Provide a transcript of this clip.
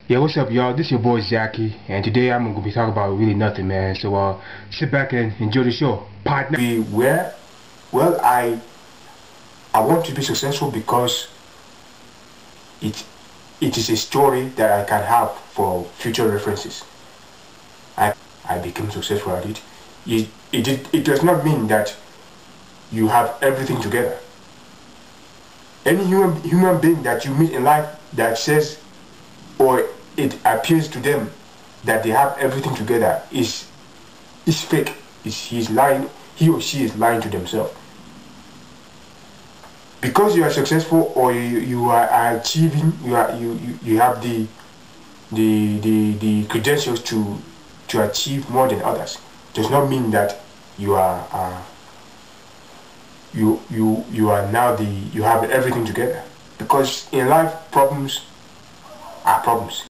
Yeah, what's up, y'all? This your boy Zachy, and today I'm gonna be talking about really nothing, man. So sit back and enjoy the show. Partner. Well, I want to be successful because it it is a story that I can have for future references. I became successful at it. It does not mean that you have everything together. Any human being that you meet in life that says, or it appears to them that they have everything together is fake. He's lying. He or she is lying to themselves. Because you are successful, or you are achieving, you have the credentials to achieve more than others, does not mean that you are you are now you have everything together. Because in life, problems are problems.